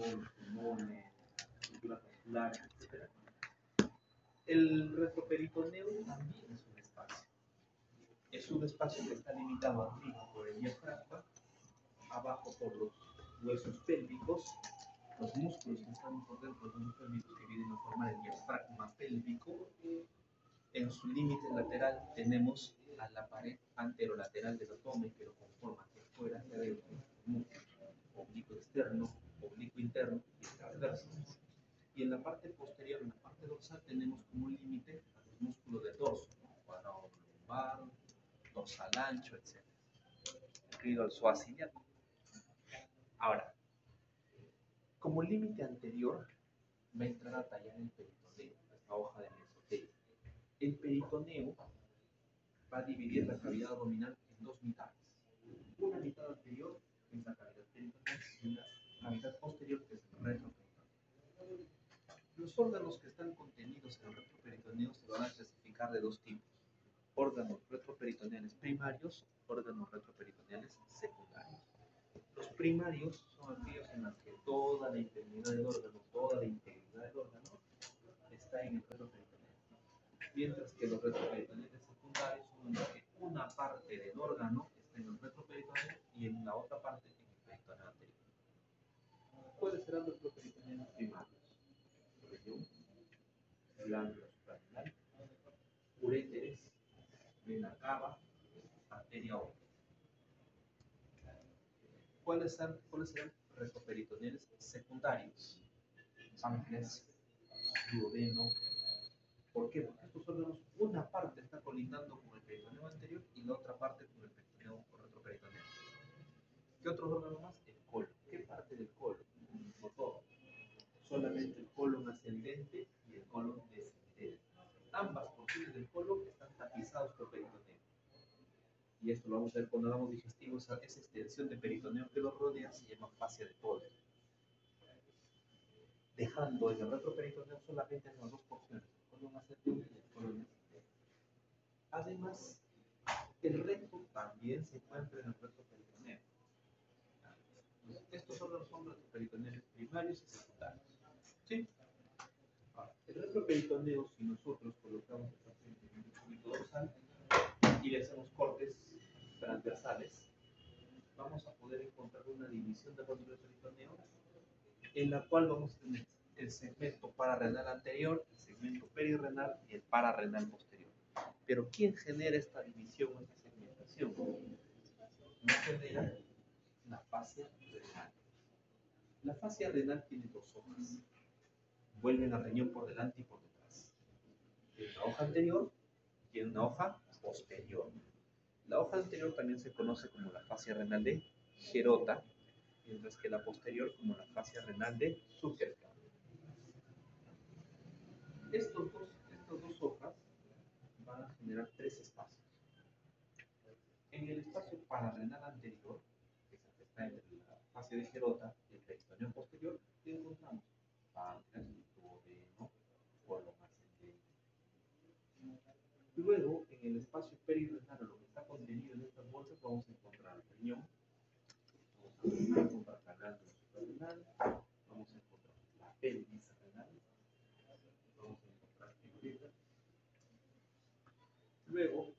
corazón, los pulmones, la estructura vascular, etc. El retroperitoneo también es un espacio. Es un espacio que está limitado arriba por el diafragma, abajo por los huesos pélvicos, los músculos que están por dentro de los huesos pélvicos que vienen a formar el diafragma pélvico. En su límite lateral tenemos a la pared anterolateral del abdomen que lo conforma de fuera hacia adentro, oblicuo externo, oblicuo interno y transverso. Y en la parte posterior, en la parte dorsal, tenemos como límite a los músculos del dorso, cuadrado lumbar, dorsal ancho, etc. Incluido el psoas iliaco. Ahora, como límite anterior, va a entrar a tallar el peritoneo, esta hoja de mesotelio. El peritoneo va a dividir la cavidad abdominal en dos mitades. Una mitad anterior, que es la cavidad peritoneal, y la mitad posterior, que es el retroperitoneo. Los órganos que están contenidos en el retroperitoneo se van a clasificar de dos tipos: órganos retroperitoneales primarios, órganos retroperitoneales secundarios. Los primarios son aquellos en los que toda la integridad del órgano está en el retroperitoneal, mientras que los retroperitoneales secundarios son en los que una parte del órgano está en el retroperitoneal y en la otra parte en el peritoneo anterior. ¿Cuáles serán los retroperitoneales primarios? Riñón, glándula suprarrenal, uréteres, vena cava, arteria aorta. ¿Cuáles serán retroperitoneales secundarios? Páncreas, duodeno. ¿Por qué? Porque estos órganos, una parte está colindando con el peritoneo anterior y la otra parte con el peritoneo o retroperitoneal. ¿Qué otros órganos más? El colon. ¿Qué parte del colon? No todo. Solamente el colon ascendente y el colon descendente. Ambas porciones del colon están tapizados por peritoneo. Y esto lo vamos a ver cuando hagamos digestivo. Esa extensión de peritoneo que lo rodea se llama fascia de Pohle. Dejando en el retroperitoneo solamente las dos porciones, el colon ascendente y el colon descendente. Además, el recto también se encuentra en el retroperitoneo. Estos órganos son retroperitoneales primarios y secundarios. ¿Sí? Ahora, el retroperitoneo, si nosotros colocamos esta frente en el cúbito dorsal y le hacemos cortes transversales, vamos a poder encontrar una división del retroperitoneo en la cual vamos a tener el segmento pararrenal anterior, el segmento perirrenal y el pararrenal posterior. Pero ¿quién genera esta división o esta segmentación? Lo genera la fascia renal. La fascia renal tiene dos hojas. Vuelven al riñón por delante y por detrás. Tiene una hoja anterior y tiene una hoja posterior. La hoja anterior también se conoce como la fascia renal de Gerota, mientras que la posterior como la fascia renal de Zuckerkamp. Estas dos hojas van a generar tres espacios. En el espacio pararrenal anterior, que está entre la fascia de Gerota y el peritoneo posterior, ¿qué encontramos? Páncreas, duodeno, colon ascendente. Luego, en el espacio perirrenal, lo que está contenido en estas bolsas, vamos a encontrar el riñón, vamos a encontrar la glándula suprarrenal, vamos a encontrar la pelvis renal, vamos a encontrar el uréter. Luego,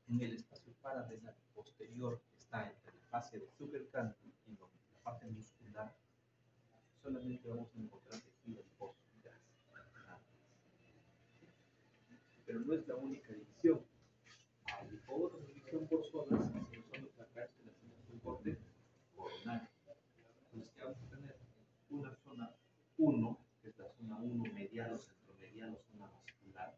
en el espacio pararrenal posterior, que está entre la fascia de Zuckerkamp y la parte muscular, solamente vamos a encontrar tejido adiposo, grasa. Pero no es la única división. Hay otra división por zonas, que son los placares que le hacemos un corte coronario. Entonces, ¿qué vamos a tener? Una zona 1, que es la zona 1 medial o centromedial o zona vascular,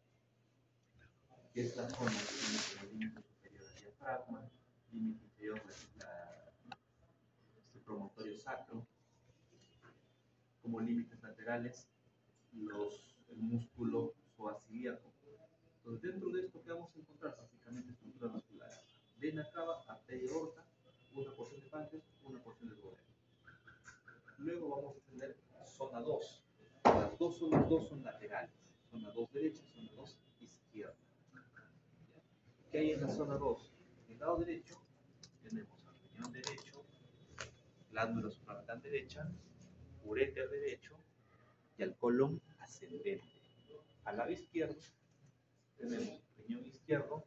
que es la zona que tiene como límite superior al diafragma, límite inferior el promontorio sacro, como límites laterales el músculo psoas-ilíaco. Entonces, dentro de esto, ¿qué vamos a encontrar? Básicamente estructura vascular: vena cava, arteria aorta, una porción de páncreas, una porción de duodeno. Luego vamos a tener zona 2. Las dos zonas 2 son laterales. Zona 2 derecha, zona 2 izquierda. ¿Qué hay en la zona 2? En el lado derecho tenemos el riñón derecho, glándula suprarrenal derecha, uréter derecho y al colon ascendente. Al lado izquierdo tenemos riñón izquierdo,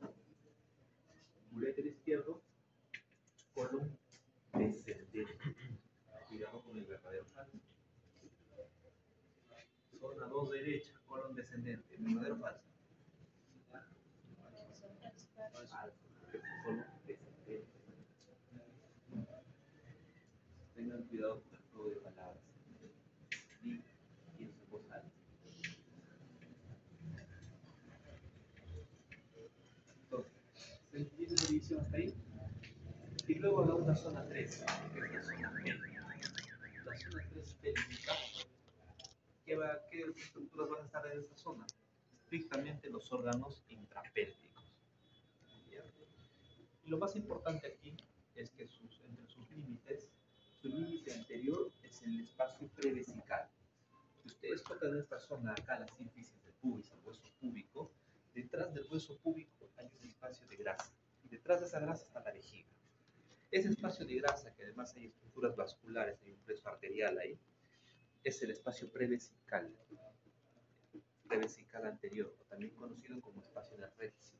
uréter izquierdo, colon descendente. Cuidado con el verdadero falso. Zona 2 derecha, colon descendente. ¿Verdadero o falso? Colon descendente. Tengan cuidado con el juego de palabras. Y pienso en voz alta. Entonces, ¿se entiende la división hasta ahí? Y luego da una zona 3, que es la zona pélvica. La zona 3 pélvica, ¿qué estructuras van a estar en esta zona? Estrictamente los órganos intrapélvicos. ¿Ya? Y lo más importante aquí es que entre sus límites, su límite anterior es el espacio prevesical. Si ustedes tocan esta zona acá, la sínfisis del pubis, el hueso púbico, detrás del hueso púbico hay un espacio de grasa. Y detrás de esa grasa está la vejiga. Ese espacio de grasa, que además hay estructuras vasculares, hay un preso arterial ahí, es el espacio prevesical anterior, o también conocido como espacio de Retzius.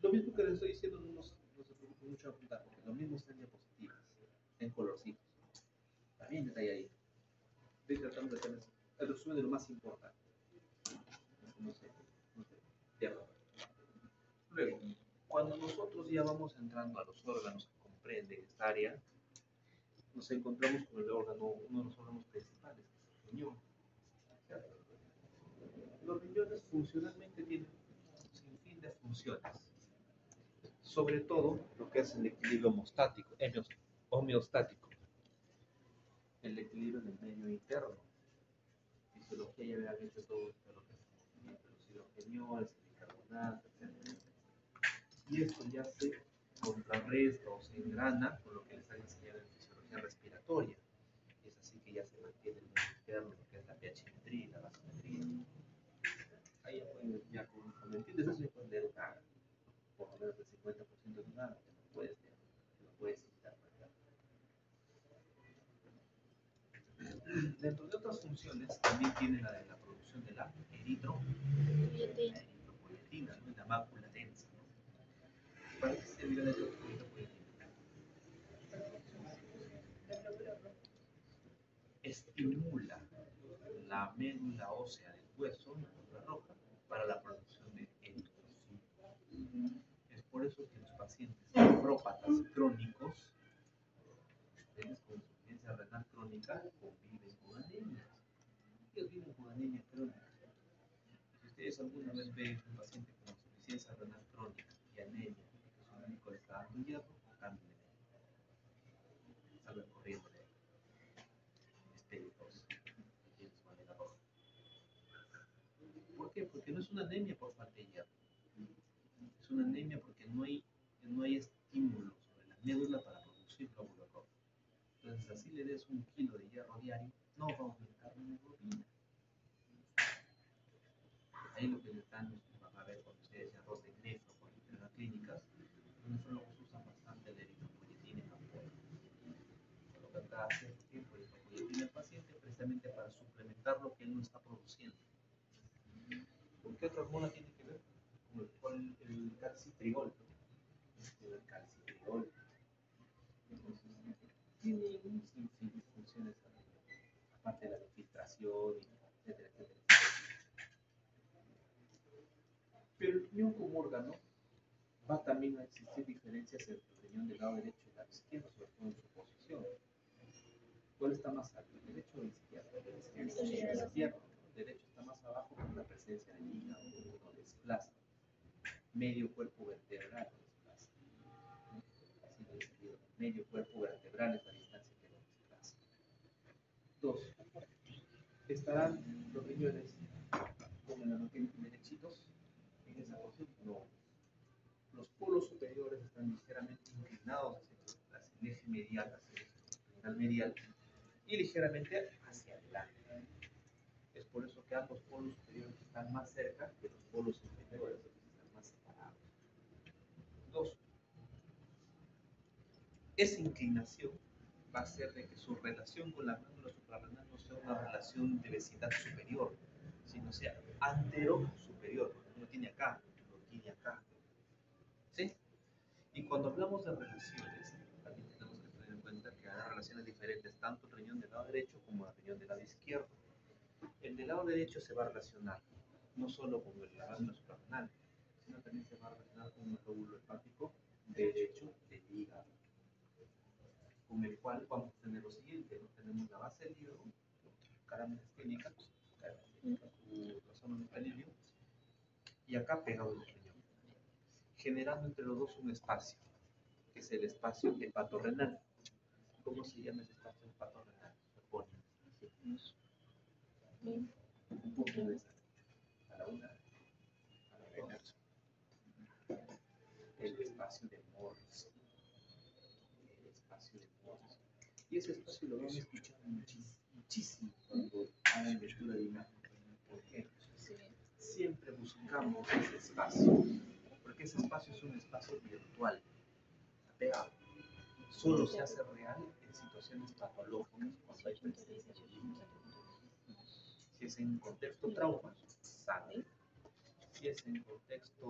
Lo mismo que les estoy diciendo, no se preocupen mucho a apuntar, porque lo mismo está en diapositivas, en colorcitos. También está ahí. Estoy tratando de hacer el resumen de lo más importante. No sé. Ya. Luego, cuando nosotros ya vamos entrando a los órganos que comprenden esta área, nos encontramos con el órgano, uno de los órganos principales, que es el riñón. Los riñones funcionalmente tienen un sinfín de funciones, sobre todo lo que es el equilibrio homeostático, el equilibrio del medio interno. Fisiología ya había visto todo lo que es los hidrogenioles, el bicarbonato, etc. Y esto ya se contrarresta o se engrana con lo que les han enseñado en fisiología respiratoria. Y es así que ya se mantiene el medio interno, lo que es la pH-metría, la basimetría. Ahí ya pueden, ya cuando entiendes eso, ya pueden leer por lo menos el 50% de nada que no puedes leer, que no puedes interpretar. Dentro de otras funciones, también tiene la de la producción de la eritropoyetina, ¿no? La mácula densa. ¿No? ¿Para qué servirá la eritropoyetina? Estimula la médula ósea del hueso, la médula roja, para la producción de eritrocitos. Es por eso que los pacientes nefrópatas crónicos, con insuficiencia renal crónica, conviven con anemia. Ellos viven con anemia crónica. Si ustedes alguna vez ven un paciente con insuficiencia renal crónica y anemia, que su médico le está dando hierro, cambien de médico. Salgan corriendo de ahí. Histéricos. Tienen su manera roja. ¿Por qué? Porque no es una anemia por falta de hierro. Es una anemia porque no hay estímulo sobre la médula para producir glóbulos rojos. Entonces, así le des 1 kilo de hierro diario, no va a aumentar la hemoglobina. Ahí lo que les dan, van a ver cuando ustedes arroz de nefro, por ejemplo, en las clínicas, los nefrólogos usan bastante la eritropoyetina en apoyo. Colocan cada cierto tiempo eritropoyetina al paciente precisamente para suplementar lo que él no está produciendo. ¿Con qué otra hormona tiene que ver? Con el calcitriol. El calcitriol. Entonces, tiene un sinfín de funciones, aparte de la infiltración, etcétera, etcétera. Pero el riñón como órgano va también a existir diferencias entre el riñón del lado derecho y el lado izquierdo, sobre todo en su posición. ¿Cuál está más alto, el derecho o el izquierdo? El izquierdo. El derecho está más abajo con la presencia del hígado, lo desplaza. Medio cuerpo vertebral lo desplaza. Así lo he entendido. Medio cuerpo vertebral es la distancia que lo desplaza. 2. ¿Estarán los riñones como en la noticia derechitos en esa posición? No. Los polos superiores están ligeramente inclinados hacia el eje medial, hacia el final medial, y ligeramente hacia adelante. Es por eso que ambos polos superiores están más cerca que los polos inferiores, están más separados. 2. esa inclinación va a hacer de que su relación con la glándula suprarrenal no sea una relación de vecindad superior, sino sea antero-superior. No lo tiene acá, lo tiene acá. ¿Sí? Y cuando hablamos de relaciones, también tenemos que tener en cuenta que hay relaciones diferentes, tanto el riñón del lado derecho como el riñón del lado izquierdo. El del lado derecho se va a relacionar no solo con la glándula suprarrenal, sino también se va a relacionar con un lóbulo hepático derecho del hígado, con el cual vamos a tener lo siguiente, ¿no? Tenemos la base del hígado, carámenes clínicas, su zona de pelilio, y acá pegado el riñón, generando entre los dos un espacio, que es el espacio hepatorrenal. ¿Cómo se llama ese espacio hepatorrenal? Se pone un punto de sangre. A la una, a la dos, el espacio de Morse. El espacio de Morse. Y ese espacio lo vamos a escuchar muchísimo cuando hagan lectura de imagen. ¿Por qué? Siempre buscamos ese espacio, porque ese espacio es un espacio virtual, pegado. Solo se hace real en situaciones patológicas, cuando hay presencia de líquido. Si es en contexto trauma, sangre. Si es en contexto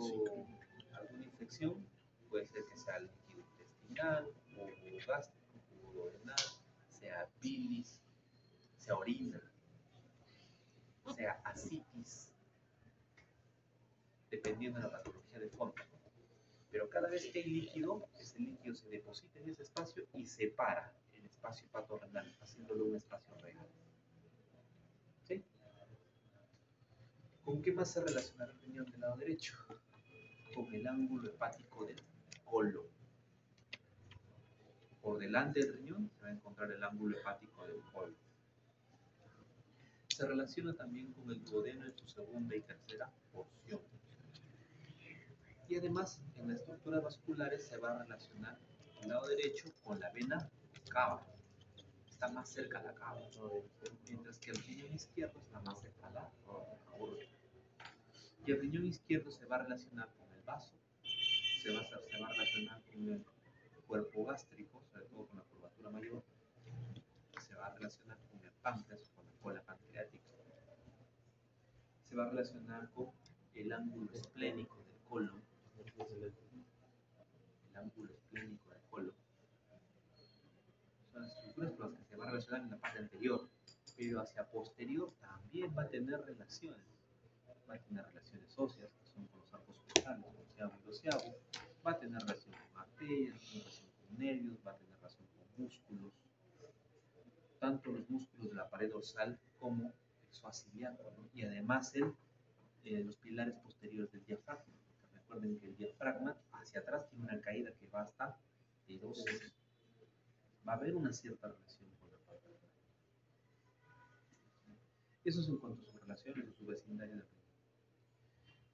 alguna infección, puede ser que sea líquido intestinal, o gástrico, o renal, sea bilis, sea orina, sea ascitis, dependiendo de la patología de fondo. Pero cada vez que hay líquido, ese líquido se deposita en ese espacio y separa el espacio hepatorrenal, haciéndolo un espacio real. ¿Sí? ¿Con qué más se relaciona el riñón del lado derecho? Con el ángulo hepático del colon. Por delante del riñón se va a encontrar el ángulo hepático del colon. Se relaciona también con el duodeno en su segunda y tercera porción. Y además, en las estructuras vasculares se va a relacionar el lado derecho con la vena cava. Está más cerca a la cava, mientras que el riñón izquierdo está más cerca a la aorta. Y el riñón izquierdo se va a relacionar con el vaso, se va a relacionar con el cuerpo gástrico, sobre todo con la curvatura mayor, se va a relacionar con el páncreas, con la cola pancreática, se va a relacionar con el ángulo esplénico del colon, el ángulo esplénico del colon. Son las estructuras con las que se va a relacionar en la parte anterior, pero hacia posterior también va a tener relaciones. Va a tener relaciones óseas, que son con los arcos frontales, onceavo y doceavo. Va a tener relación con arterias, va a tener relación con nervios, va a tener relación con músculos, tanto los músculos de la pared dorsal como el suaciliaco, ¿no? Y además los pilares posteriores del diafragma. Porque recuerden que el diafragma hacia atrás tiene una caída que va hasta de 12. Va a haber una cierta relación con la parte de atrás. Eso es en cuanto a sus relaciones o su vecindario del riñón.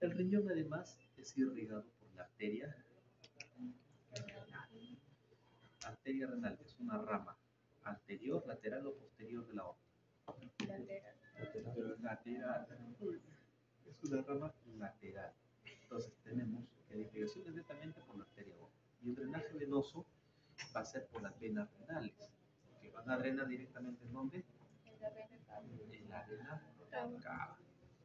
El riñón además es irrigado por la arteria renal. Arteria renal es una rama anterior, lateral o posterior de la aorta. Lateral. Es una rama lateral. Entonces tenemos que la irrigación es netamente por la arteria aorta. Y el drenaje venoso va a ser por las venas renales, que van a drenar directamente en donde? En la vena cava.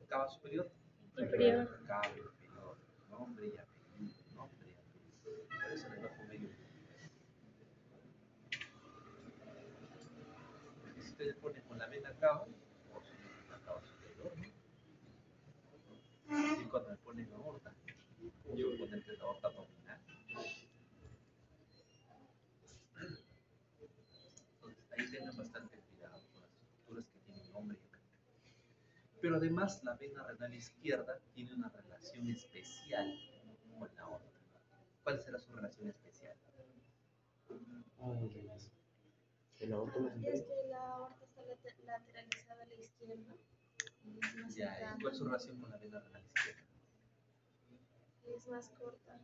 Cava superior. Inferior. Cava inferior. Nombre y apellido. Nombre y apellido. Por eso le bajo medio. Porque si ustedes ponen con la vena cava, o si la cava superior, ¿no? Y cuando le ponen aorta, yo voy a poner que es la aorta abdominal. Entonces ahí tengan bastante cuidado con las estructuras que tienen nombre y apellido. Pero además la vena renal izquierda tiene una relación especial con la aorta. ¿Cuál será su relación especial? Es que la aorta está lateralizada a la izquierda. Ya, ¿cuál es su relación con la vena renal izquierda? Es más corta.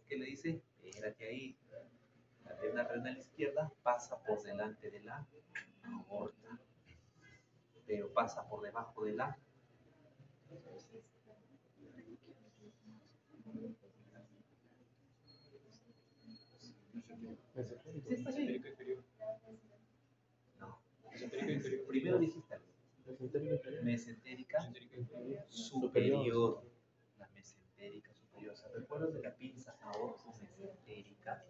¿Qué le dice? Espérate ahí. La vena renal izquierda pasa por delante de la aorta, pero pasa por debajo de la. Sí, está bien. No. Primero dijiste mesentérica superior. La mesentérica superior. ¿Se recuerdan de la pinza aortomesentérica?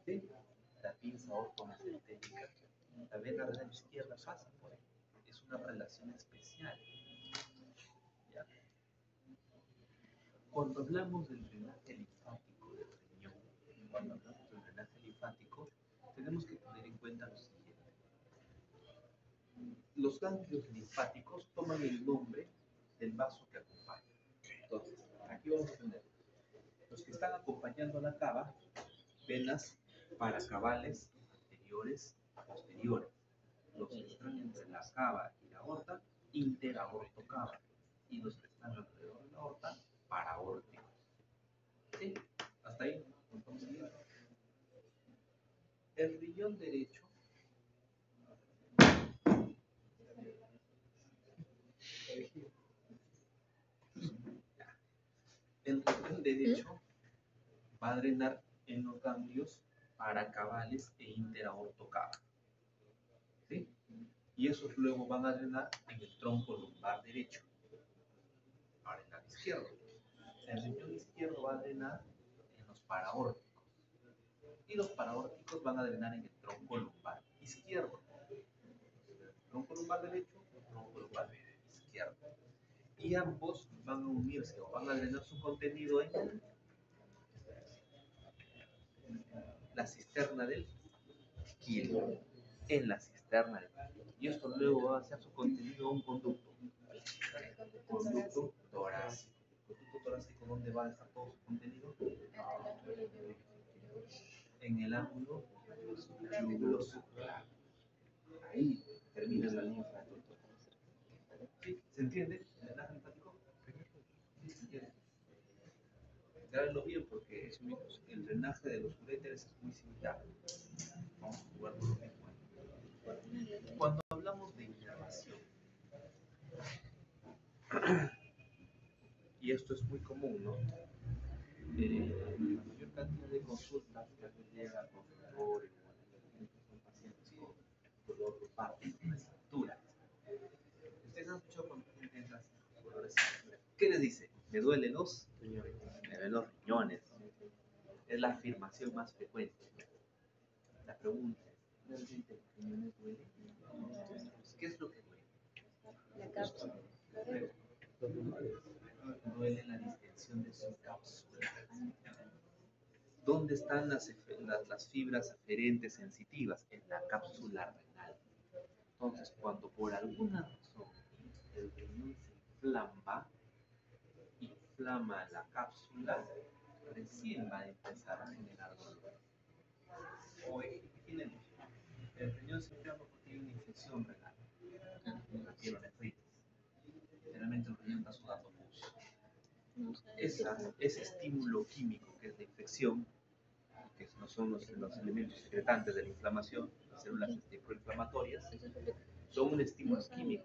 ¿Sí? La pinza aortomesentérica. La vena renal izquierda pasa por ahí. Es una relación especial. ¿Ya? Cuando hablamos del drenaje linfático del riñón, cuando hablamos del drenaje linfático, tenemos que tener en cuenta lo siguiente. Los ganglios linfáticos toman el nombre del vaso que acompaña. Entonces, aquí vamos a tener los que están acompañando la cava, venas paracavales anteriores, posteriores. Los que están entre la cava y la aorta, interaortocava. Y los que están alrededor de la aorta, paraórticos. ¿Sí? Hasta ahí nos estamos siguiendo. El riñón derecho va a drenar en los ganglios paracavales e interaortocava. ¿Sí? Y esos luego van a drenar en el tronco lumbar derecho. Ahora en el izquierdo. El riñón izquierdo va a drenar en los paraórticos. Y los paraórticos van a drenar en el tronco lumbar izquierdo. Tronco lumbar derecho, tronco lumbar izquierdo. Y ambos van a unirse o van a drenar su contenido en la cisterna del quilo. En la cisterna del quilo. Y esto luego va a hacer su contenido a un conducto. Conducto torácico. ¿Conducto torácico dónde va a estar todo su contenido? En el ángulo yuguloso. Ahí termina la linfa. ¿Sí? ¿Se entiende? ¿El drenaje linfático? Sí, se entiende. Grábenlo bien porque el drenaje de los uréteres es muy similar. Vamos a jugar con lo mismo. Cuando hablamos de inflamación, y esto es muy común, ¿no? La mayor cantidad de consultas que a veces llegan con dolores, son pacientes con dolor lumbar, de cintura. Ustedes han escuchado cuando la gente entra con dolores de cintura. ¿Qué les dice? Me duelen los riñones. Es la afirmación más frecuente. La pregunta es, ¿realmente los riñones duelen? ¿Qué es lo que duele? La cápsula. Duele la distensión de su cápsula. ¿Dónde están las fibras aferentes sensitivas? En la cápsula renal. Entonces, cuando por alguna razón el riñón se inflama la cápsula, recién va a empezar a generar dolor. O imaginemos, el riñón se inflama porque tiene una infección renal, una pielonefritis. Generalmente el riñón está sudando pus. Ese estímulo químico que es la infección, que no son los elementos secretantes de la inflamación, las células proinflamatorias, son un estímulo químico.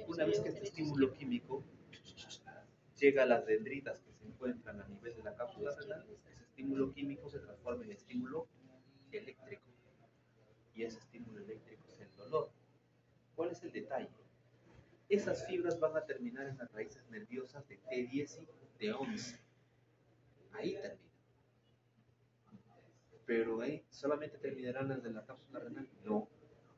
Una vez que este estímulo químico llega a las dendritas que se encuentran a nivel de la cápsula renal, ese estímulo químico se transforma en estímulo eléctrico. Y ese estímulo eléctrico es el dolor. ¿Cuál es el detalle? Esas fibras van a terminar en las raíces nerviosas de T10 y T11. Ahí termina. Pero ahí solamente terminarán las de la cápsula renal. No.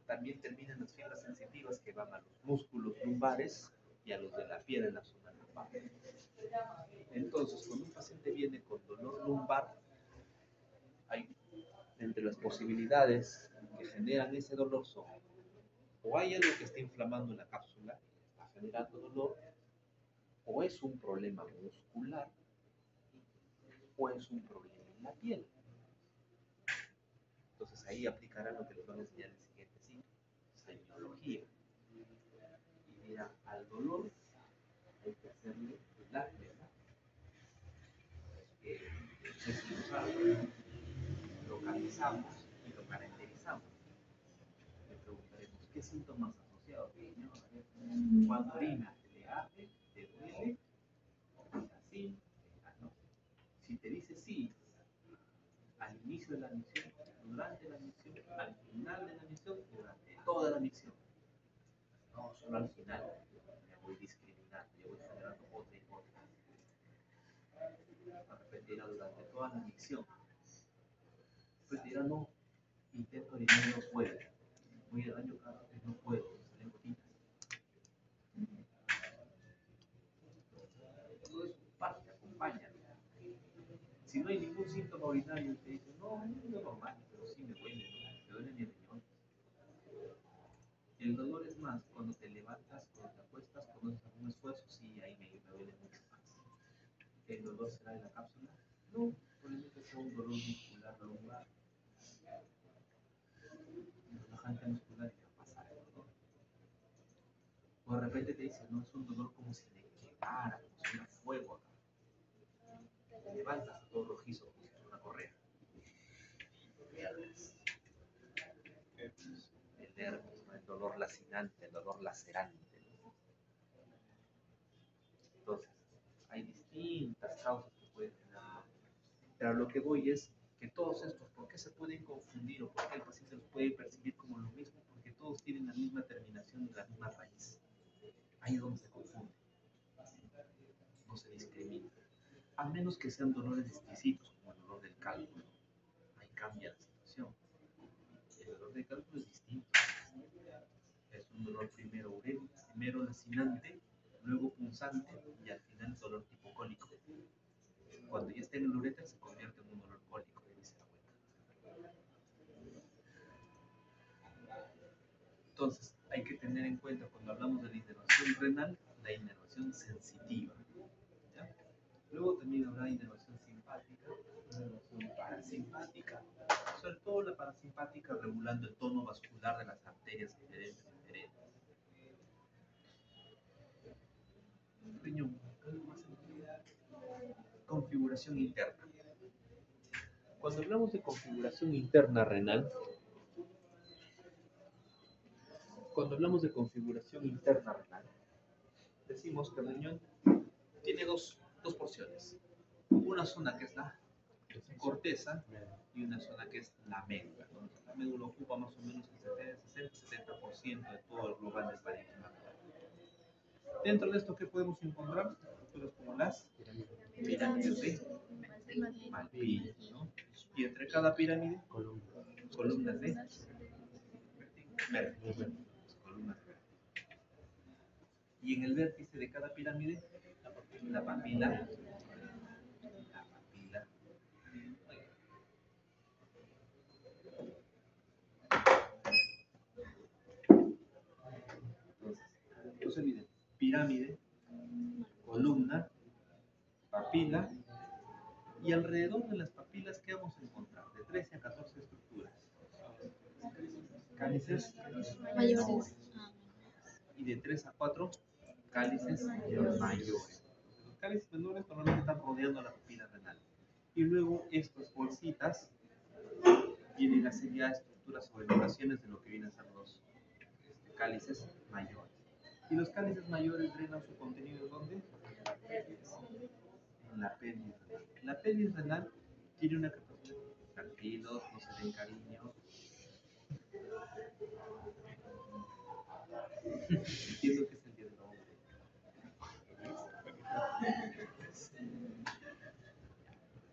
También terminan las fibras sensitivas que van a los músculos lumbares y a los de la piel en la zona lumbar. Entonces, cuando un paciente viene con dolor lumbar, hay entre las posibilidades que generan ese dolor son o hay algo que está inflamando la cápsula, está generando dolor, o es un problema muscular, o es un problema en la piel. Entonces ahí aplicará lo que les van a enseñar en el siguiente ciclo, semiología. Y mira, al dolor hay que hacerle la pena. No sé si lo saben, localizamos y lo caracterizamos. Le preguntaremos qué síntomas asociados tiene. Cuando orina, ¿te arde? ¿Te duele? ¿Así? No. Si te dice sí, al inicio de la admisión, durante la micción, al final de la micción y durante toda la micción. No solo al final. Me voy discriminando, yo voy generando otra hipótesis. De repente dirá durante toda la micción. Después dirá no, intento orinar y no puedo. Voy al baño cada vez no puedo, salen gotitas. Todo eso parte, acompaña. Si no hay ningún síntoma urinario, te dicen, no, es normal, pero sí me duele, ¿no? Me duele mi riñón. El dolor es más cuando te levantas, cuando te acuestas, cuando haces algún esfuerzo, sí, ahí me duele mucho más. ¿El dolor será de la cápsula? No, probablemente sea un dolor muscular lumbar. Relajante muscular y va a pasar el dolor. O de repente te dicen, no, es un dolor como si le quemara, como si hubiera fuego acá. Te levantas todo rojizo, como si fuera una correa. El herpes, ¿no? El dolor lacinante, el dolor lacerante. Entonces, hay distintas causas que pueden tener. Pero lo que voy es que todos estos, ¿por qué se pueden confundir o por qué el paciente los puede percibir como lo mismo? Porque todos tienen la misma terminación de la misma raíz. Ahí es donde se confunde. No se discrimina. A menos que sean dolores exquisitos, como el dolor del cálculo. Ahí cambia la situación. El dolor del cálculo es distinto. Es un dolor primero urémico, primero lacinante, luego punzante y al final dolor tipo cólico. Cuando ya está en el ureter se convierte en un dolor cólico, dice la abuela. Entonces, hay que tener en cuenta cuando hablamos de la inervación renal, la inervación sensitiva. ¿Ya? Luego también habrá inervación simpática, inervación parasimpática, sobre todo la parasimpática regulando el tono vascular de las arterias inherentes al cerebro. Riñón, configuración interna. Cuando hablamos de configuración interna renal, decimos que el riñón tiene dos porciones. Una zona que es la corteza y una zona que es la médula. La médula ocupa más o menos el 60-70% de todo el global del parénquima renal. Dentro de esto, ¿qué podemos encontrar? Estructuras como las pirámides de Malpighi, ¿no? Y entre cada pirámide, columnas de vértice. Columnas de vértice. Y en el vértice de cada pirámide, la papila. Entonces miren, pirámide, columna, papila, y alrededor de las papilas, ¿qué vamos a encontrar? De 13 a 14 estructuras. Cálices mayores. Y de 3 a 4 cálices mayores. Los cálices menores normalmente están rodeando la papila renal. Y luego estas bolsitas vienen a ser ya estructuras o elaboraciones de lo que vienen a ser los cálices mayores. Y los cálices mayores drenan su contenido ¿dónde? En la pelvis renal. La pelvis renal tiene una capacidad, tranquilos, no se den cariño. Entiendo que es el día del hombre.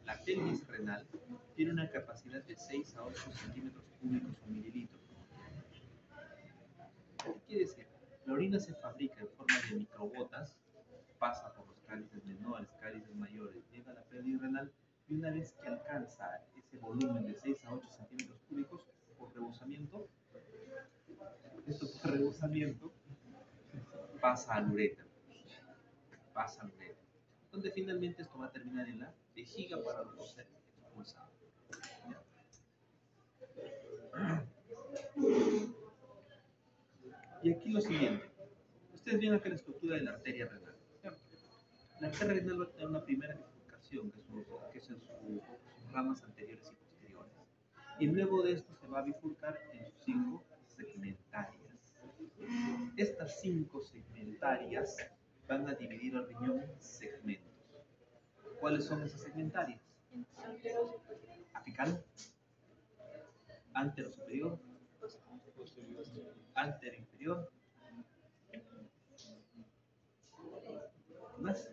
La pelvis renal tiene una capacidad de 6 a 8 centímetros cúbicos o mililitros. ¿Qué quiere decir? La orina se fabrica en forma de microgotas, pasa por los cálices menores, cálices mayores, llega a la pelvis renal y una vez que alcanza ese volumen de 6 a 8 centímetros cúbicos por rebosamiento, pasa al uréter. Donde finalmente esto va a terminar en la vejiga para luego ser expulsado. Y aquí lo siguiente. Ustedes ven acá la estructura de la arteria renal. La arteria renal va a tener una primera bifurcación, que es en sus ramas anteriores y posteriores. Y luego de esto se va a bifurcar en sus 5 segmentarias. Estas 5 segmentarias van a dividir el riñón en segmentos. ¿Cuáles son esas segmentarias? Apical, Antero superior, antero inferior, más.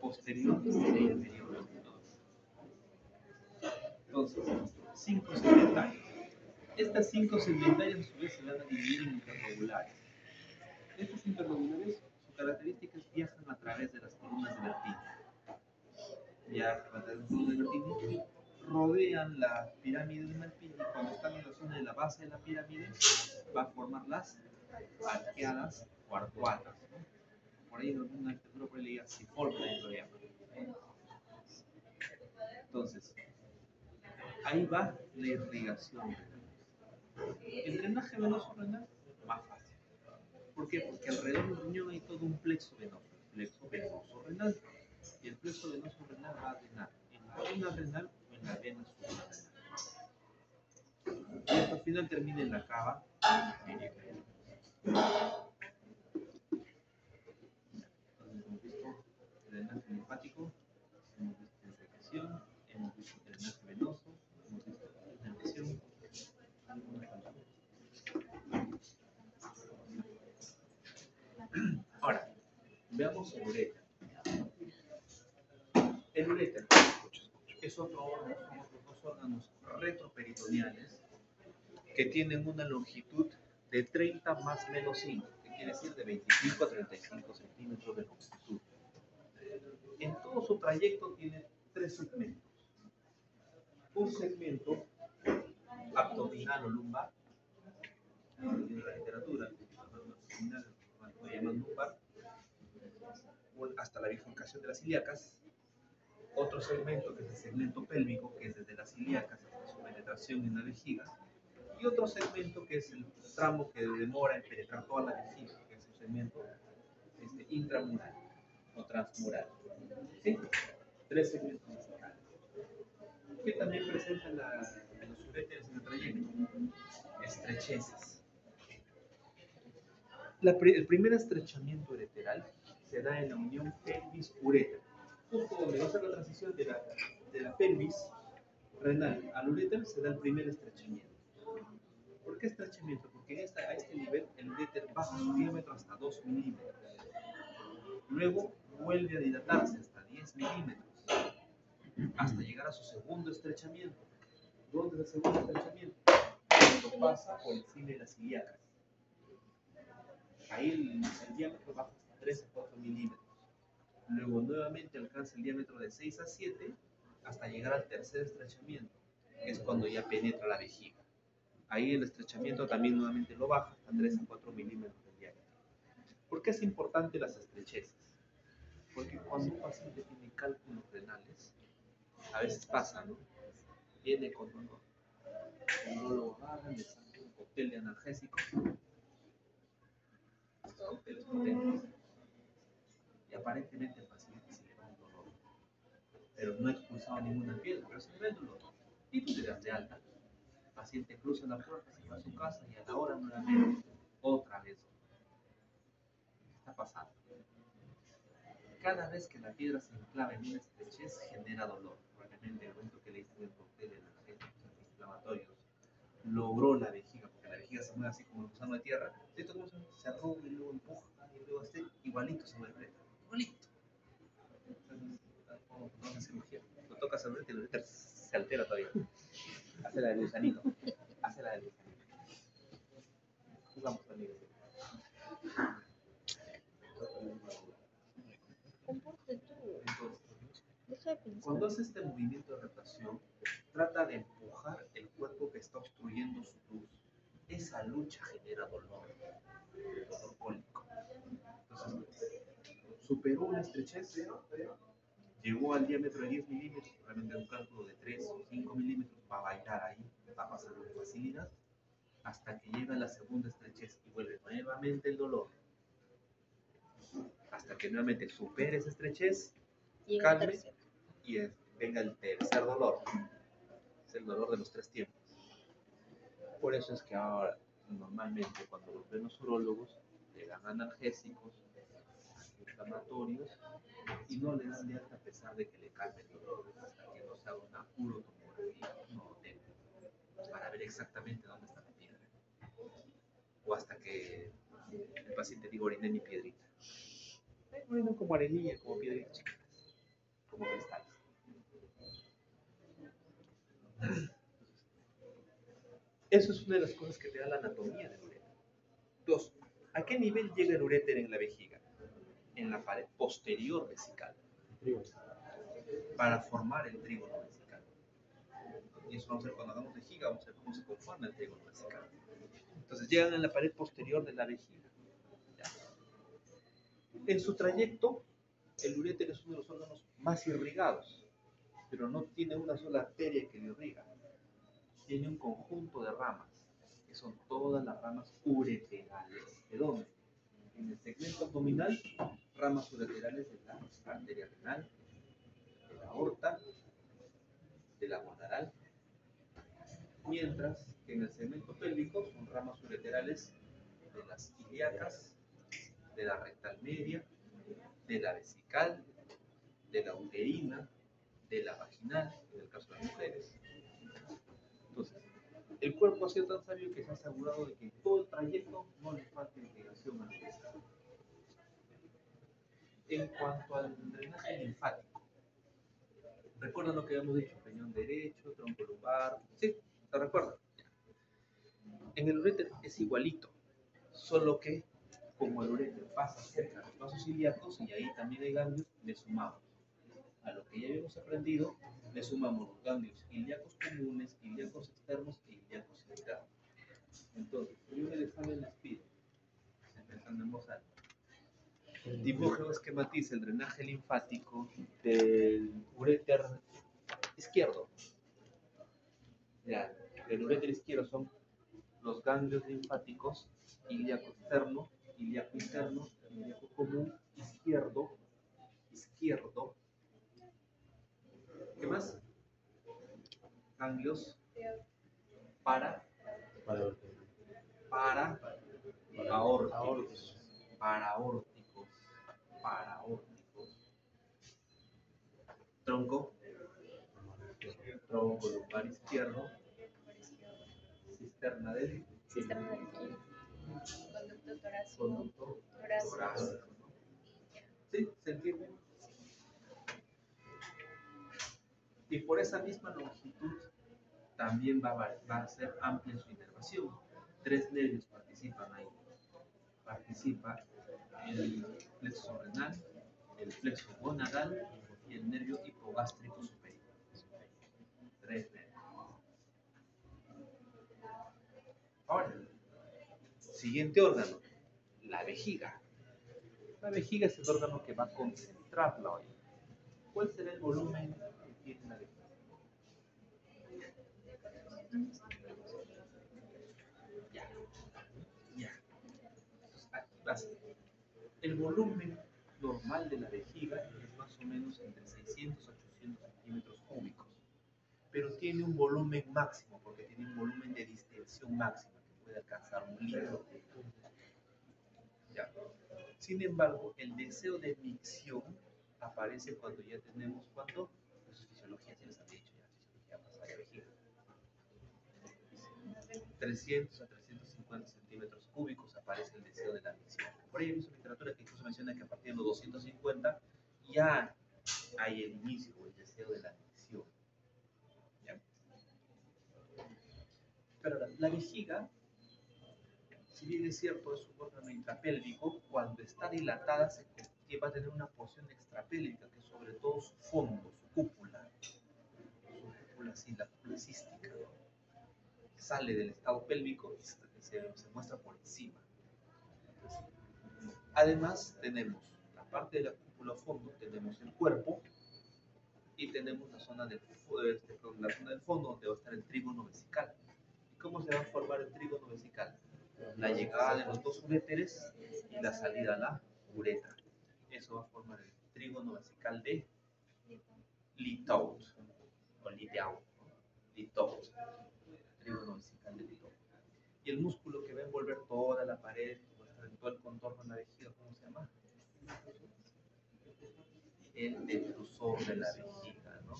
Posterior e inferior. Entonces, 5 segmentarios. Estas 5 segmentarias a su vez se van a dividir en interlobulares. Estas interlobulares, su característica es viajan a través de las columnas de Bertini. Viajan a través de las columnas de Bertini, rodean la pirámide de Malpighi y cuando están en la zona de la base de la pirámide va a formar las arqueadas o arcuatas. Por ahí en alguna arquitectura por ahí leía Sifolta en coreano. Entonces, ahí va la irrigación. El drenaje venoso renal, más fácil. ¿Por qué? Porque alrededor del riñón hay todo un plexo venoso, el plexo venoso renal. Y el plexo venoso renal va a drenar en la vena renal o en la vena suprarrenal. Y esto al final termina en la cava periférica. Entonces hemos visto el drenaje linfático, hemos visto irrigación, hemos visto el drenaje venoso, hemos visto la inervación. Ahora, veamos el uréter. El uréter es otro órgano, son otros dos órganos retroperitoneales que tienen una longitud de 30 más menos 5, que quiere decir de 25 a 35 centímetros de longitud. En todo su trayecto tiene 3 segmentos. Un segmento abdominal o lumbar, en la literatura, abdominal, lo llaman lumbar, hasta la bifurcación de las ilíacas. Otro segmento que es el segmento pélvico, que es desde las ilíacas hasta su penetración en la vejiga. Y otro segmento que es el tramo que demora en penetrar toda la vejiga, que es el segmento intramural o transmural. ¿Sí? 3 segmentos musicales. ¿Qué también presentan los uréteres en el trayecto? Estrecheces. El primer estrechamiento ureteral se da en la unión pelvis-uréter, justo donde va a ser la transición de la pelvis renal al uréter, se da el primer estrechamiento. ¿Por qué estrechamiento? Porque a este nivel el uréter baja su diámetro hasta 2 milímetros. Luego vuelve a dilatarse hasta 10 milímetros, hasta llegar a su segundo estrechamiento. ¿Dónde es el segundo estrechamiento? Cuando pasa por encima de las ilíacas. Ahí el diámetro baja hasta 3 a 4 milímetros. Luego nuevamente alcanza el diámetro de 6 a 7 hasta llegar al tercer estrechamiento, que es cuando ya penetra la vejiga. Ahí el estrechamiento también nuevamente lo baja hasta 3 a 4 milímetros de diámetro. ¿Por qué es importante las estrecheces? Porque cuando un paciente tiene cálculos renales, a veces pasa, ¿no? Viene con dolor. El neurólogo agarra, le saca un cóctel de analgésicos, cócteles potentes, y aparentemente el paciente se le va un dolor, pero no ha expulsado ninguna piedra, pero se le ve el dolor. Y tú te das de alta. El paciente cruza la puerta, se va a su casa y a la hora nuevamente, otra vez. ¿Qué está pasando? Cada vez que la piedra se enclava en una estrechez genera dolor. Probablemente el momento que le diste el cóctel de analgésicos antiinflamatorios logró la vejiga, porque la vejiga se mueve así como el gusano de tierra. Esto como se arruga y luego empuja y luego igualito se mueve. Igualito. Como no hace cirugía. Lo tocas al uréter y el uréter se altera todavía. Hace la del gusanito. Hace la del gusanito. Jugamos también. Entonces, cuando hace este movimiento de rotación, trata de empujar el cuerpo que está obstruyendo su luz. Esa lucha genera dolor cólico. Entonces, superó una estrechez, llegó al diámetro de 10 milímetros, probablemente un cálculo de 3 o 5 milímetros, va a bailar ahí, va a pasar con facilidad, hasta que llega a la segunda estrechez y vuelve nuevamente el dolor. Hasta que nuevamente supere esa estrechez, calme y venga el tercer dolor. Es el dolor de los 3 tiempos. Por eso es que ahora, normalmente, cuando los ven los urólogos, le dan analgésicos, laboratorios y no le dan de alta a pesar de que le calmen el dolor hasta que no se haga una urotomografía, para ver exactamente dónde está la piedra. O hasta que el paciente diga orine ni piedrita. Orinan como arenilla, como piedritas chiquitas, como cristales. Eso es una de las cosas que te da la anatomía del uréter. Dos, ¿a qué nivel llega el uréter en la vejiga? En la pared posterior vesical, para formar el trígono vesical. Y eso vamos a ver cuando hagamos vejiga, vamos a ver cómo se conforma el trígono vesical. Entonces llegan en la pared posterior de la vejiga. ¿Ya? En su trayecto, el uréter es uno de los órganos más irrigados, pero no tiene una sola arteria que lo irriga. Tiene un conjunto de ramas, que son todas las ramas ureterales. ¿De dónde? En el segmento abdominal, ramas ureterales de la arteria renal, de la aorta, de la guanaral, mientras que en el segmento pélvico son ramas ureterales de las ilíacas, de la rectal media, de la vesical, de la uterina, de la vaginal, en el caso de las mujeres. Entonces, el cuerpo ha sido tan sabio que se ha asegurado de que en todo el trayecto no le falte irrigación a la vejiga. En cuanto al drenaje linfático, ¿recuerdan lo que habíamos dicho? Riñón derecho, tronco lumbar. ¿Sí? ¿Se recuerdan? En el uréter es igualito, solo que como el uréter pasa cerca de los vasos ilíacos y ahí también hay ganglios, le sumamos. A lo que ya habíamos aprendido, le sumamos los ganglios ilíacos comunes, ilíacos externos e ilíacos internos. Entonces, yo en el examen les pido, empezando en voz alta, dibuje o esquematice el drenaje linfático del uréter izquierdo. Ya, el uréter izquierdo son los ganglios linfáticos, ilíaco externo, ilíaco interno, ilíaco común, izquierdo. ¿Qué más? Ganglios paraórticos, tronco lumbar izquierdo, cisterna del conducto torácico. ¿Sí? ¿Se entiende? Y por esa misma longitud también va a ser amplia su inervación. 3 nervios participan ahí. Participa el plexo renal, el plexo gonadal y el nervio hipogástrico superior. 3 nervios. Ahora, siguiente órgano, la vejiga. La vejiga es el órgano que va a concentrar la orina. ¿Cuál será el volumen que tiene la vejiga? Ya. Aquí va a ser. El volumen normal de la vejiga es más o menos entre 600 a 800 centímetros cúbicos, pero tiene un volumen máximo, porque tiene un volumen de distensión máxima que puede alcanzar un litro. ¿Ya? Sin embargo, el deseo de micción aparece cuando ya tenemos, ¿cuánto? Eso es fisiología, ya les han dicho, ya fisiología pasa de vejiga. 300 a 350 centímetros cúbicos aparece el deseo de la micción. Por ahí hay una literatura que incluso menciona que a partir de los 250 ya hay el inicio o el deseo de la micción. ¿Ya? Pero la vejiga, si bien es cierto, es un órgano intrapélvico, cuando está dilatada va a tener una porción extrapélvica, que es sobre todo su fondo, su cúpula cística. Sale del estado pélvico y se muestra por encima. Además, tenemos la parte de la cúpula fondo, tenemos el cuerpo y tenemos la zona del fondo donde va a estar el trígono vesical. ¿Y cómo se va a formar el trígono vesical? La llegada de los dos uréteres y la salida a la uretra. Eso va a formar el trígono vesical de Litout o Litout. Trígono vesical de Litout. Y el músculo que va a envolver toda la pared, va a estar en todo el contorno de la vejiga, ¿cómo se llama? el detrusor de la vejiga, ¿no?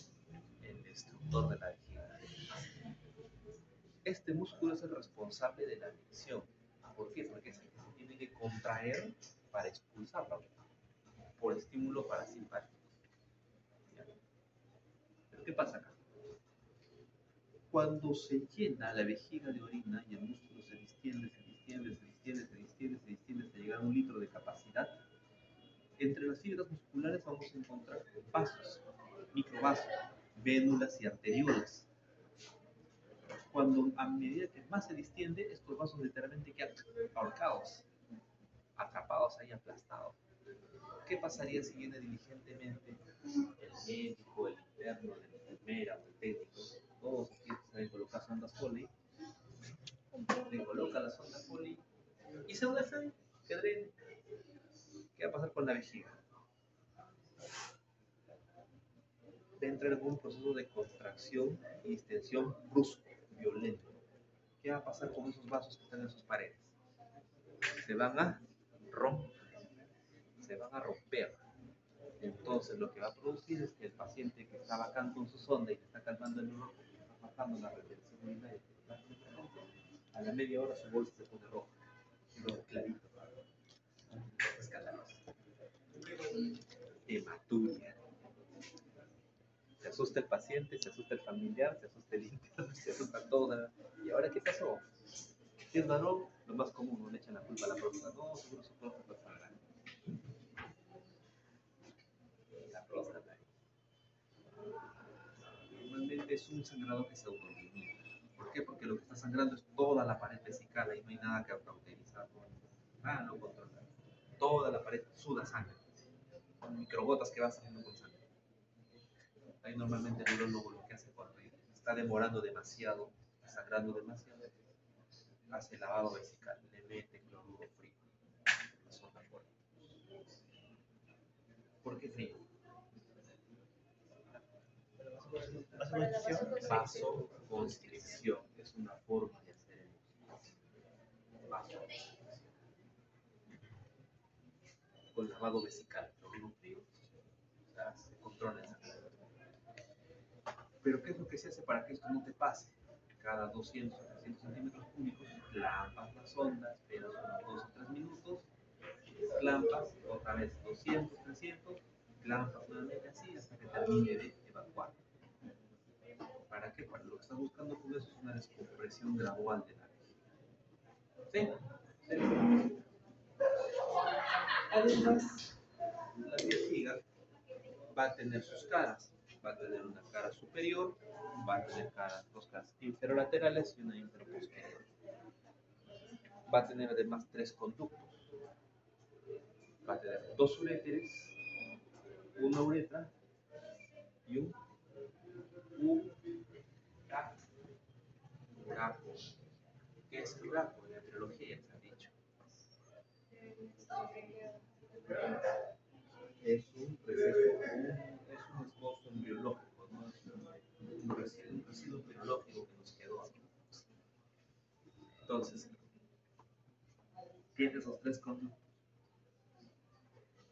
El destructor de la vejiga. Este músculo es el responsable de la micción. ¿Por qué? Porque es el que se tiene que contraer para expulsarla por estímulo parasimpático. ¿Pero qué pasa acá? Cuando se llena la vejiga de orina y el músculo se distiende, hasta llegar a 1 litro de capacidad, entre las fibras musculares vamos a encontrar vasos, microvasos, vénulas y arteriolas. Cuando a medida que más se distiende, estos vasos literalmente quedan ahorcados, atrapados ahí, aplastados. ¿Qué pasaría si viene diligentemente el médico, el interno, la enfermera o el técnico? Todos aquí saben colocar sondas Foley, le coloca la sonda Foley y se deja que drene. ¿Qué va a pasar con la vejiga? Va a entrar en un proceso de contracción y distensión brusco, violento. ¿Qué va a pasar con esos vasos que están en sus paredes? Se van a romper. Entonces lo que va a producir es que el paciente que está bajando con su sonda y que está calmando el dolor, porque está bajando la retención urinaria, a la media hora su bolsa se pone roja, rojo clarito, escandaloso. Hematuria. Se asusta el paciente, se asusta el familiar, se asusta el interno, se asusta todo. ¿Y ahora qué pasó? Si es varón, lo más común, no le echan la culpa a la próstata. No, seguro su próstata está grande. La próstata. Normalmente es un sangrado que se autolimita. ¿Por qué? Porque lo que está sangrando es toda la pared vesical, ahí no hay nada que cauterizar. Nada lo controla. Toda la pared suda sangre. Son microgotas que van saliendo con sangre. Ahí normalmente el urólogo lo que hace cuando está demorando demasiado, está sangrando demasiado, hace lavado vesical, le mete cloruro frío, la sonda fuerte. ¿Por qué frío? Vasoconstricción es una forma de hacer el vasoconstricción. Con lavado vesical, cloruro frío, o sea, se controla el sangrado. Pero ¿qué es lo que se hace para que esto no te pase? Cada 200 o 300 centímetros cúbicos, clampas la sonda, esperas unos 2 o 3 minutos, clampas, otra vez 200, 300, clampas nuevamente así hasta que termine de evacuar. ¿Para qué? Para lo que estás buscando con eso es una descompresión gradual de la vejiga. ¿Sí? ¿Sí? Además, la vejiga va a tener sus caras. Va a tener una cara superior, va a tener dos caras inferolaterales y una inferoposterior. Va a tener además 3 conductos. Va a tener 2 uréteres, una uretra y un urapo. ¿Qué es el urapo? En la embriología se ha dicho. Es un esbozo embriológico, ¿no? Es un residuo embriológico que nos quedó aquí. Entonces, tiene esos 3 conductos.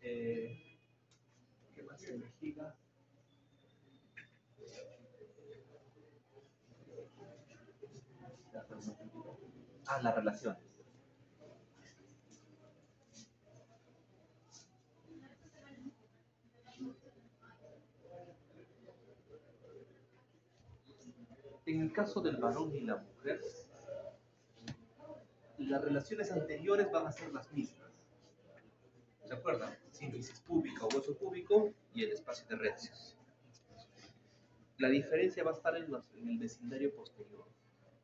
¿Qué más se vejiga? Las relaciones. En el caso del varón y la mujer, las relaciones anteriores van a ser las mismas. ¿Se acuerdan? Sínfisis púbica o hueso púbico y el espacio de recios. La diferencia va a estar en el vecindario posterior.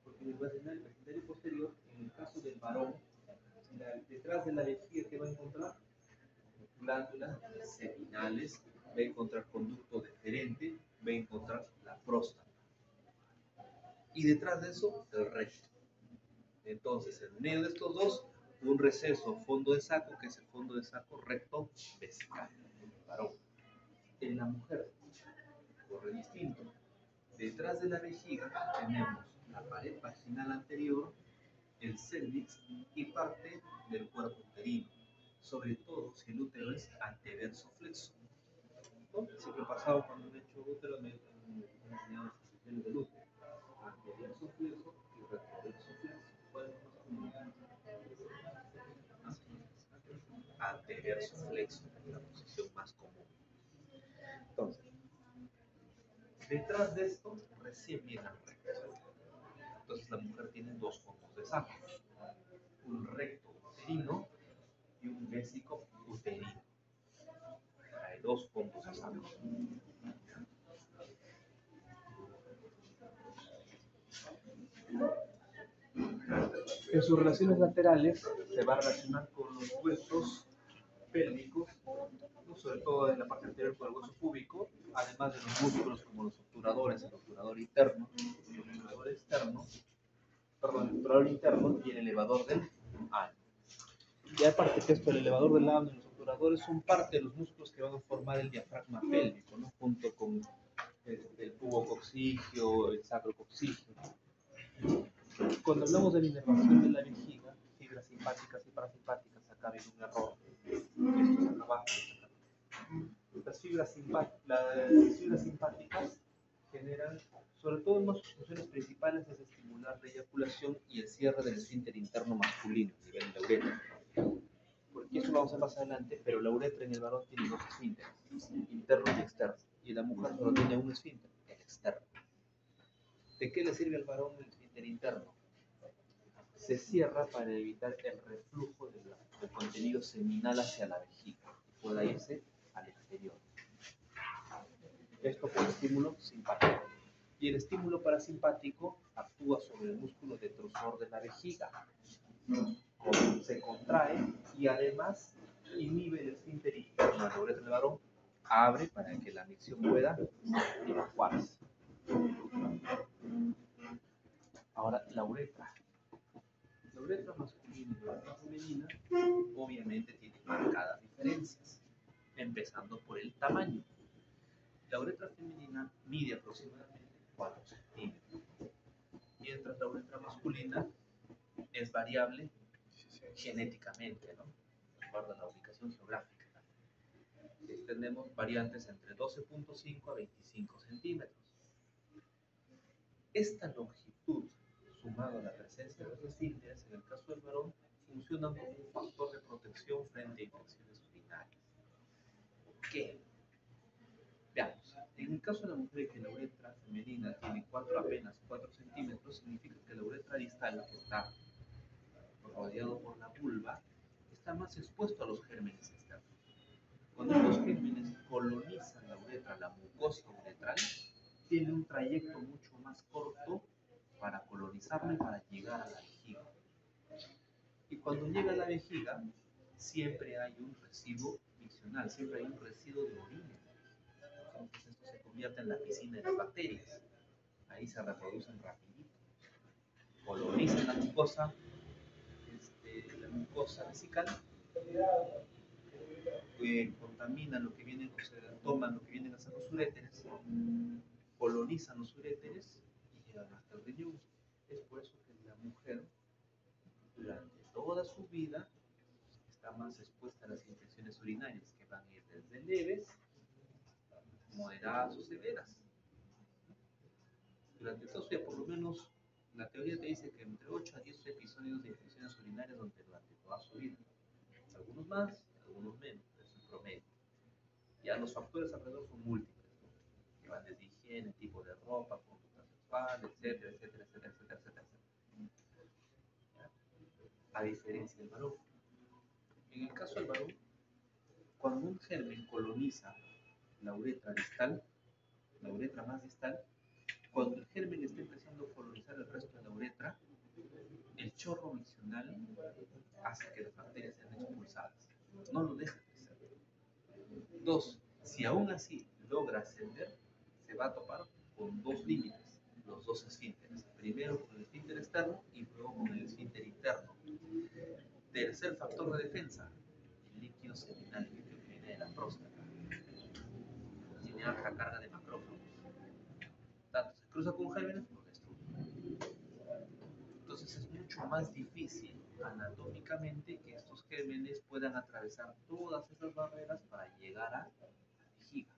Porque en el vecindario posterior, en el caso del varón, detrás de la vejiga, ¿qué va a encontrar? Glándulas seminales, va a encontrar conducto deferente, va a encontrar la próstata. Y detrás de eso, el recto. Entonces, en medio de estos dos, un receso fondo de saco, que es el fondo de saco recto vesical, varón. En la mujer, corre distinto. Detrás de la vejiga tenemos la pared vaginal anterior, el cervix y parte del cuerpo uterino, sobre todo si el útero es anteverso flexo. pasado cuando he hecho útero me han enseñado las posiciones del útero. Anteverso flexo y retroverso flexo. ¿Cuál es más común? Anteverso flexo, la posición más común. Entonces, detrás de esto recién viene el recto. Entonces la mujer tiene dos fondos de saco, un recto uterino y un vésico uterino. Hay dos fondos de saco. En sus relaciones laterales se va a relacionar con los huesos pélvicos, ¿no? Sobre todo en la parte anterior con el hueso púbico, además de los músculos como los obturadores, el obturador interno, el obturador externo, perdón, el obturador interno y el elevador del ano. Y aparte que esto, el elevador del ano y los obturadores son parte de los músculos que van a formar el diafragma pélvico, ¿no? Junto con el tubo coccigio, el sacro coccigio. Cuando hablamos de la inervación de la vejiga, fibras simpáticas y parasimpáticas, acá viene un error. Esto es acá abajo. Las fibras simpáticas generan, sobre todo en sus funciones principales, es estimular la eyaculación y el cierre del esfínter interno masculino a nivel de la uretra. Porque eso lo vamos a ver más adelante, pero la uretra en el varón tiene dos esfínteres, interno y externo, y la mujer solo tiene un esfínter, el externo. ¿De qué le sirve al varón el esfínter interno? Se cierra para evitar el reflujo del contenido seminal hacia la vejiga y pueda irse al exterior. Esto por estímulo simpático. Y el estímulo parasimpático actúa sobre el músculo detrusor de la vejiga. Se contrae y además inhibe el esfínter interno. La uretra del varón abre para que la micción pueda evacuarse. Ahora, la uretra. La uretra masculina y la uretra femenina obviamente tienen marcadas diferencias, empezando por el tamaño. La uretra femenina mide aproximadamente 4 centímetros, mientras la uretra masculina es variable genéticamente, ¿no? Guarda la ubicación geográfica. Tenemos variantes entre 12.5 a 25 centímetros. Esta longitud, sumado a la presencia de los esfínteres, en el caso del varón, funcionan como un factor de protección frente a infecciones urinarias. ¿Por qué? Veamos, en el caso de la mujer que la uretra femenina tiene apenas 4 centímetros, significa que la uretra distal, que está rodeado por la vulva, está más expuesto a los gérmenes externos. Cuando estos gérmenes colonizan la uretra, la mucosa uretral, tiene un trayecto mucho más corto para colonizarla y para llegar a la vejiga. Y cuando llega a la vejiga, siempre hay un residuo miccional, siempre hay un residuo de orina. Entonces esto se convierte en la piscina de las bacterias. Ahí se reproducen rapidito. Colonizan la mucosa vesical, contaminan lo que vienen, o sea, toman lo que vienen a ser los uréteres, colonizan los uréteres y llegan hasta el riñón. Es por eso que la mujer, durante toda su vida, está más expuesta a las infecciones urinarias, que van a ir desde leves, moderadas o severas. Durante toda su vida, por lo menos, la teoría te dice que entre 8 a 10 episodios de infecciones urinarias durante toda su vida. Algunos más, algunos menos, pero es el promedio. Ya los factores alrededor son múltiples, ¿no? Que van desde higiene, tipo de ropa, conducta sexual, etcétera, etcétera, etcétera, etcétera, etcétera. A diferencia del varón. En el caso del varón, cuando un germen coloniza la uretra distal, la uretra más distal, cuando el germen está empezando a colonizar el resto de la uretra, el chorro miccional hace que las bacterias sean expulsadas. No lo deja crecer. 2. Si aún así logra ascender, se va a topar con dos límites, los dos esfínteres. Primero con el esfínter externo y luego con el esfínter interno. Tercer factor de defensa, el líquido seminal que viene de la próstata. Tiene alta carga de macrófagos. Tanto se cruza con gérmenes, lo destruye. Entonces es mucho más difícil anatómicamente que estos gérmenes puedan atravesar todas esas barreras para llegar a la vejiga.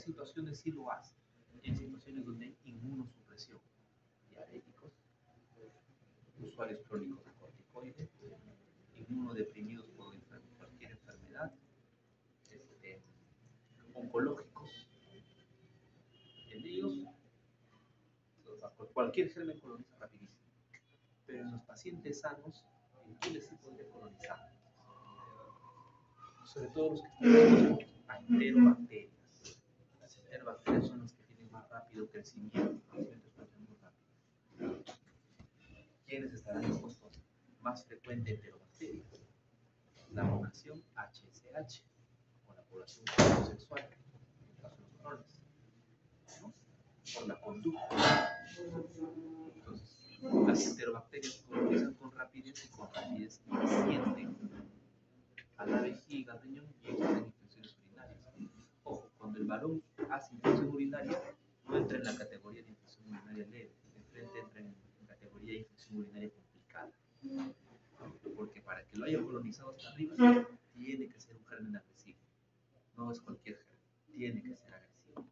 situaciones sí lo hace. En situaciones donde hay inmunosupresión, diabéticos, usuarios crónicos de corticoides, inmunodeprimidos por cualquier enfermedad, oncológicos, en ellos cualquier germen coloniza rapidísimo. Pero en los pacientes sanos, ¿en qué les sí podría colonizar? Sobre todo los que están a enterobacterias. Las enterobacterias son las que tienen más rápido crecimiento, muy rápido. ¿Quiénes estarán expuestos más frecuente a enterobacterias? La población HSH, o la población homosexual, en el caso de los varones, ¿no? Por la conducta. Entonces, las enterobacterias colonizan con rapidez y con rapidez ascienden a la vejiga, al riñón y existen infecciones urinarias. Ojo, cuando el varón hace infección urinaria, no entra en la categoría de infección urinaria leve, enfrente entra en categoría de infección urinaria complicada. Porque para que lo haya colonizado hasta arriba, tiene que ser un germen agresivo. No es cualquier germen, tiene que ser agresivo.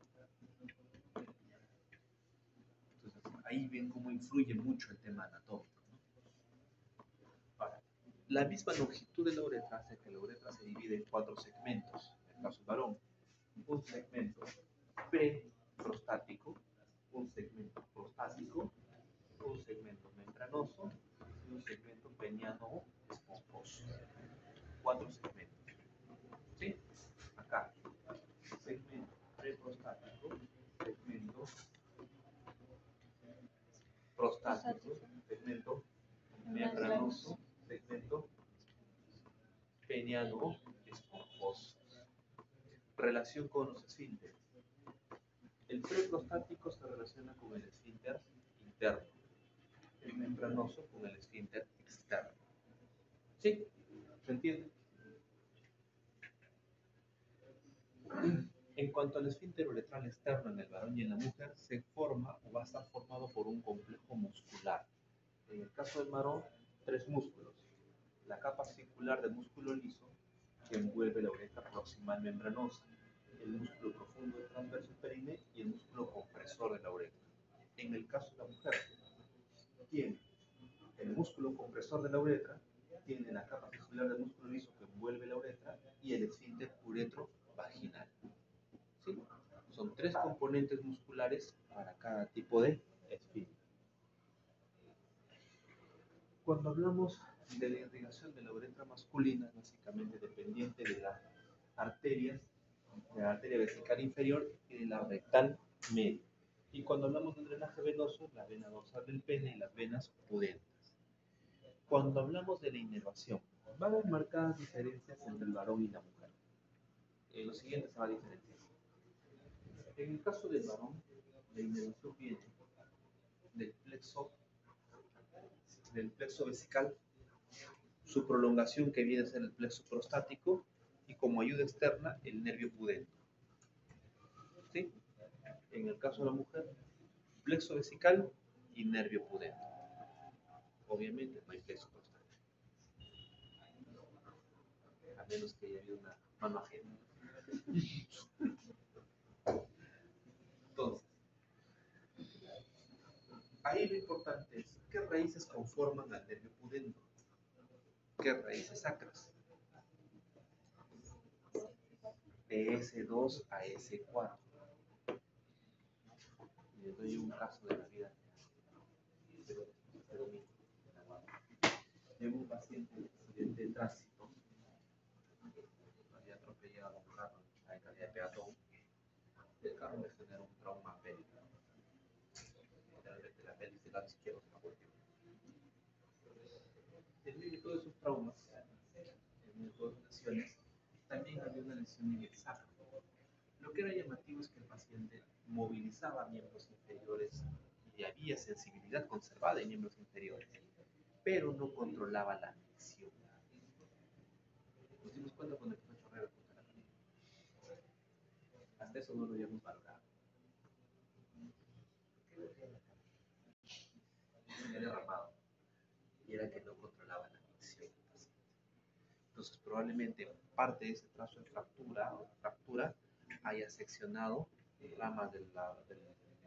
Entonces, ahí ven cómo influye mucho el tema anatómico, ¿no? Ahora, la misma longitud de la uretra hace que la uretra se divide en 4 segmentos. En el caso del varón, un segmento preprostático, un segmento prostático, un segmento membranoso y un segmento peniano esponjoso. 4 segmentos. ¿Sí? Acá, segmento preprostático, segmento prostático, segmento membranoso, segmento peniano esponjoso. Relación con los esfínteres. El preprostático se relaciona con el esfínter interno, el membranoso con el esfínter externo. ¿Sí? ¿Se entiende? En cuanto al esfínter uretral externo en el varón y en la mujer, se forma o va a estar formado por un complejo muscular. En el caso del varón, 3 músculos. La capa circular de músculo liso, que envuelve la uretra proximal membranosa, el músculo profundo del transverso perine y el músculo compresor de la uretra. En el caso de la mujer, tiene el músculo compresor de la uretra, tiene la capa circular del músculo liso que envuelve la uretra y el esfínter uretrovaginal. ¿Sí? Son 3 componentes musculares para cada tipo de esfínter. Cuando hablamos de la irrigación de la uretra masculina, básicamente dependiente de las arterias, de la arteria vesical inferior y de la rectal media. Y cuando hablamos de drenaje venoso, la vena dorsal del pene y las venas pudentas. Cuando hablamos de la inervación, va a haber marcadas diferencias entre el varón y la mujer. Lo siguiente se va a diferenciar. En el caso del varón, la inervación viene del plexo vesical, su prolongación que viene a ser el plexo prostático y como ayuda externa el nervio pudendo. ¿Sí? En el caso de la mujer, plexo vesical y nervio pudendo. Obviamente no hay plexo prostático, a menos que haya habido una mano ajena. Entonces, ahí lo importante es qué raíces conforman al nervio pudendo, qué raíces sacras, de S2 a S4. Les doy un caso de la vida de un paciente de accidente de tránsito, había atropellado a un carro en calidad de peatón, el carro le generó un trauma pélvico. Literalmente la pelvis del lado izquierdo se la volvió. En medio de todos esos traumas, en medio de todas las lesiones, también había una lesión en el sacro. Lo que era llamativo es que el paciente movilizaba miembros inferiores y había sensibilidad conservada en miembros inferiores, pero no controlaba la micción. Nos dimos cuenta cuando empezó a chorrear el la canilla. Hasta eso no lo habíamos valorado. ¿Por qué lo hacía la canilla? Se había derramado y era que no controlaba la micción del paciente. Entonces probablemente parte de ese trazo de fractura haya seccionado ramas del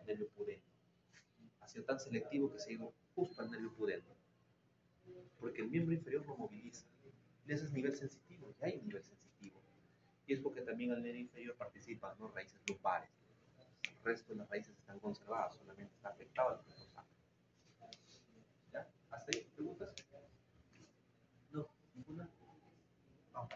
nervio pudendo. Ha sido tan selectivo que se ha ido justo al nervio pudendo. Porque el miembro inferior lo moviliza. Y ese es nivel sensitivo, ya hay un nivel sensitivo. Y es porque también al nervio inferior participan, ¿no?, raíces lumbares. El resto de las raíces están conservadas, solamente está afectado el plexo sacro. ¿Ya? ¿Hasta ahí? ¿Preguntas? No, ninguna. Vamos.